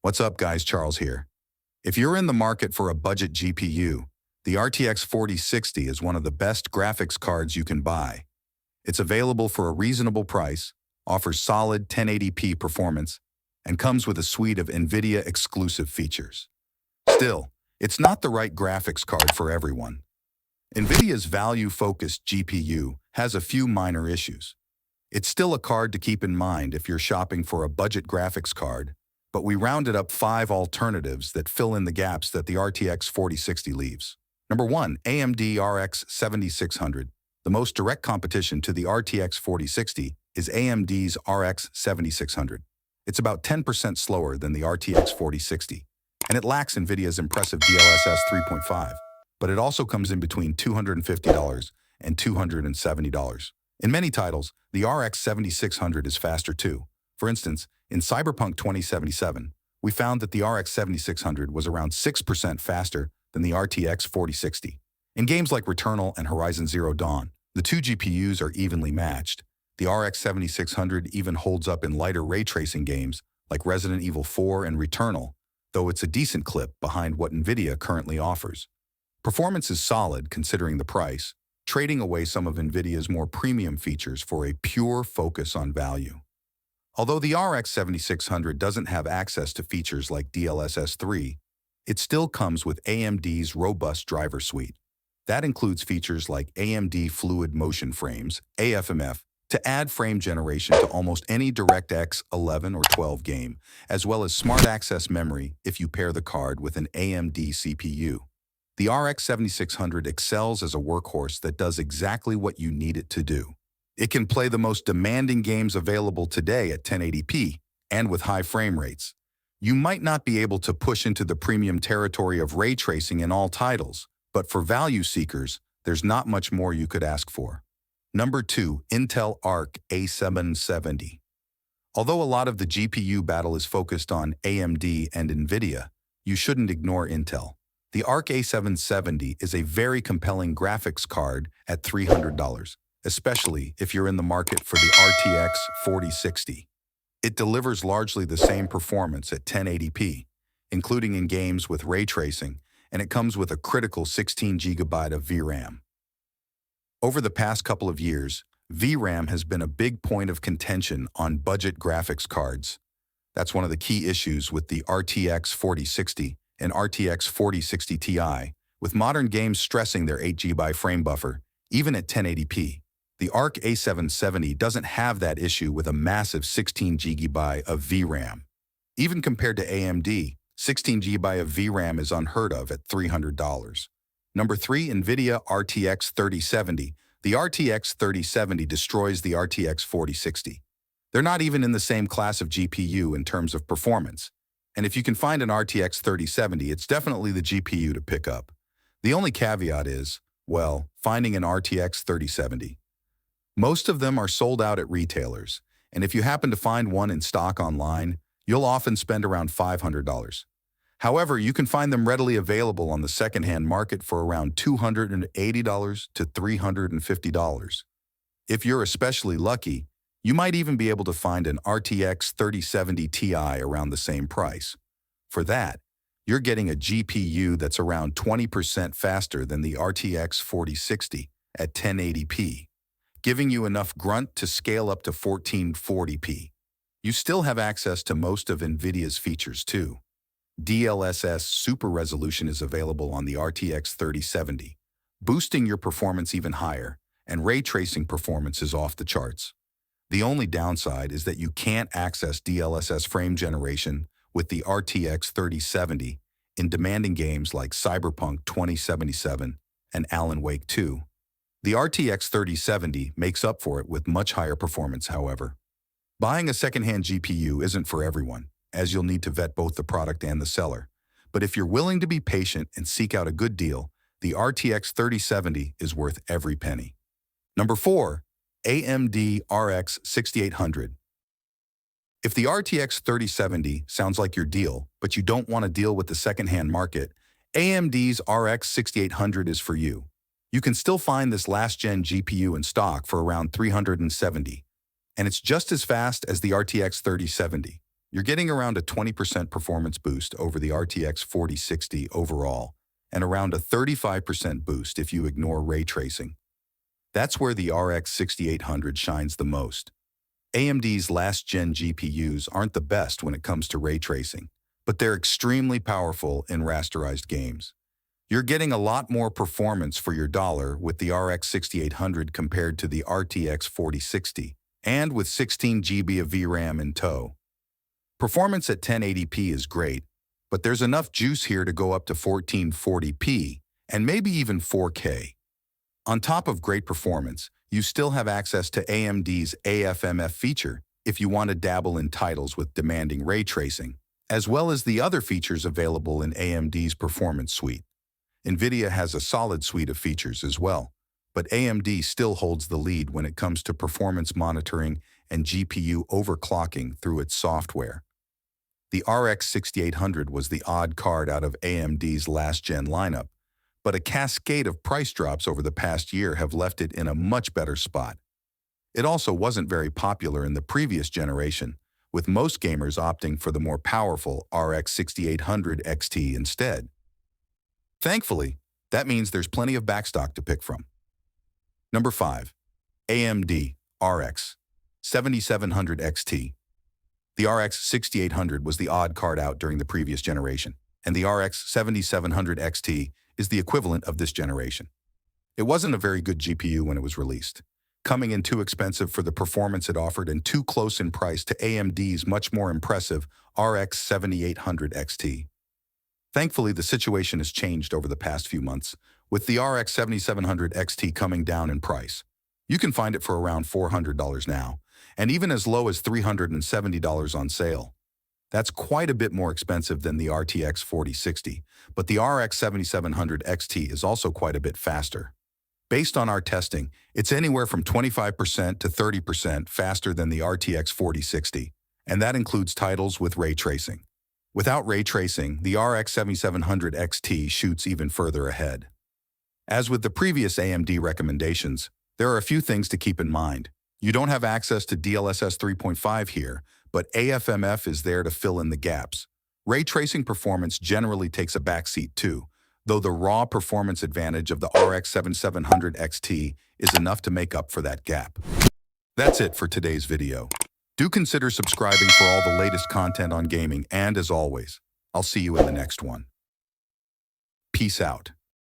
What's up, guys? Charles here. If you're in the market for a budget GPU, the RTX 4060 is one of the best graphics cards you can buy. It's available for a reasonable price, offers solid 1080p performance, and comes with a suite of NVIDIA-exclusive features. Still, it's not the right graphics card for everyone. NVIDIA's value-focused GPU has a few minor issues. It's still a card to keep in mind if you're shopping for a budget graphics card, but we rounded up 5 alternatives that fill in the gaps that the RTX 4060 leaves. Number 1, AMD RX 7600. The most direct competition to the RTX 4060 is AMD's RX 7600. It's about 10% slower than the RTX 4060, and it lacks NVIDIA's impressive DLSS 3.5, but it also comes in between $250 and $270. In many titles, the RX 7600 is faster too. For instance, in Cyberpunk 2077, we found that the RX 7600 was around 6% faster than the RTX 4060. In games like Returnal and Horizon Zero Dawn, the two GPUs are evenly matched. The RX 7600 even holds up in lighter ray tracing games like Resident Evil 4 and Returnal, though it's a decent clip behind what NVIDIA currently offers. Performance is solid considering the price, trading away some of NVIDIA's more premium features for a pure focus on value. Although the RX 7600 doesn't have access to features like DLSS 3, it still comes with AMD's robust driver suite. That includes features like AMD Fluid Motion Frames, AFMF, to add frame generation to almost any DirectX 11 or 12 game, as well as smart access memory if you pair the card with an AMD CPU. The RX 7600 excels as a workhorse that does exactly what you need it to do. It can play the most demanding games available today at 1080p and with high frame rates. You might not be able to push into the premium territory of ray tracing in all titles, but for value seekers, there's not much more you could ask for. Number 2, Intel Arc A770. Although a lot of the GPU battle is focused on AMD and NVIDIA, you shouldn't ignore Intel. The Arc A770 is a very compelling graphics card at $300. Especially if you're in the market for the RTX 4060. It delivers largely the same performance at 1080p, including in games with ray tracing, and it comes with a critical 16 GB of VRAM. Over the past couple of years, VRAM has been a big point of contention on budget graphics cards. That's one of the key issues with the RTX 4060 and RTX 4060 Ti, with modern games stressing their 8 GB frame buffer, even at 1080p. The Arc A770 doesn't have that issue with a massive 16 GB of VRAM. Even compared to AMD, 16 GB of VRAM is unheard of at $300. Number 3, NVIDIA RTX 3070. The RTX 3070 destroys the RTX 4060. They're not even in the same class of GPU in terms of performance. And if you can find an RTX 3070, it's definitely the GPU to pick up. The only caveat is, well, finding an RTX 3070. Most of them are sold out at retailers, and if you happen to find one in stock online, you'll often spend around $500. However, you can find them readily available on the secondhand market for around $280 to $350. If you're especially lucky, you might even be able to find an RTX 3070 Ti around the same price. For that, you're getting a GPU that's around 20% faster than the RTX 4060 at 1080p. Giving you enough grunt to scale up to 1440p. You still have access to most of NVIDIA's features too. DLSS Super Resolution is available on the RTX 3070, boosting your performance even higher, and ray tracing performance is off the charts. The only downside is that you can't access DLSS frame generation with the RTX 3070 in demanding games like Cyberpunk 2077 and Alan Wake 2. The RTX 3070 makes up for it with much higher performance, however. Buying a secondhand GPU isn't for everyone, as you'll need to vet both the product and the seller. But if you're willing to be patient and seek out a good deal, the RTX 3070 is worth every penny. Number 4, AMD RX 6800. If the RTX 3070 sounds like your deal, but you don't want to deal with the secondhand market, AMD's RX 6800 is for you. You can still find this last-gen GPU in stock for around $370, and it's just as fast as the RTX 3070. You're getting around a 20% performance boost over the RTX 4060 overall, and around a 35% boost if you ignore ray tracing. That's where the RX 6800 shines the most. AMD's last-gen GPUs aren't the best when it comes to ray tracing, but they're extremely powerful in rasterized games. You're getting a lot more performance for your dollar with the RX 6800 compared to the RTX 4060, and with 16 GB of VRAM in tow. Performance at 1080p is great, but there's enough juice here to go up to 1440p and maybe even 4K. On top of great performance, you still have access to AMD's AFMF feature if you want to dabble in titles with demanding ray tracing, as well as the other features available in AMD's Performance Suite. NVIDIA has a solid suite of features as well, but AMD still holds the lead when it comes to performance monitoring and GPU overclocking through its software. The RX 6800 was the odd card out of AMD's last-gen lineup, but a cascade of price drops over the past year have left it in a much better spot. It also wasn't very popular in the previous generation, with most gamers opting for the more powerful RX 6800 XT instead. Thankfully, that means there's plenty of backstock to pick from. Number 5. AMD RX 7700 XT. The RX 6800 was the odd card out during the previous generation, and the RX 7700 XT is the equivalent of this generation. It wasn't a very good GPU when it was released, coming in too expensive for the performance it offered and too close in price to AMD's much more impressive RX 7800 XT. Thankfully, the situation has changed over the past few months, with the RX 7700 XT coming down in price. You can find it for around $400 now, and even as low as $370 on sale. That's quite a bit more expensive than the RTX 4060, but the RX 7700 XT is also quite a bit faster. Based on our testing, it's anywhere from 25% to 30% faster than the RTX 4060, and that includes titles with ray tracing. Without ray tracing, the RX 7700 XT shoots even further ahead. As with the previous AMD recommendations, there are a few things to keep in mind. You don't have access to DLSS 3.5 here, but AFMF is there to fill in the gaps. Ray tracing performance generally takes a backseat too, though the raw performance advantage of the RX 7700 XT is enough to make up for that gap. That's it for today's video. Do consider subscribing for all the latest content on gaming, and as always, I'll see you in the next one. Peace out.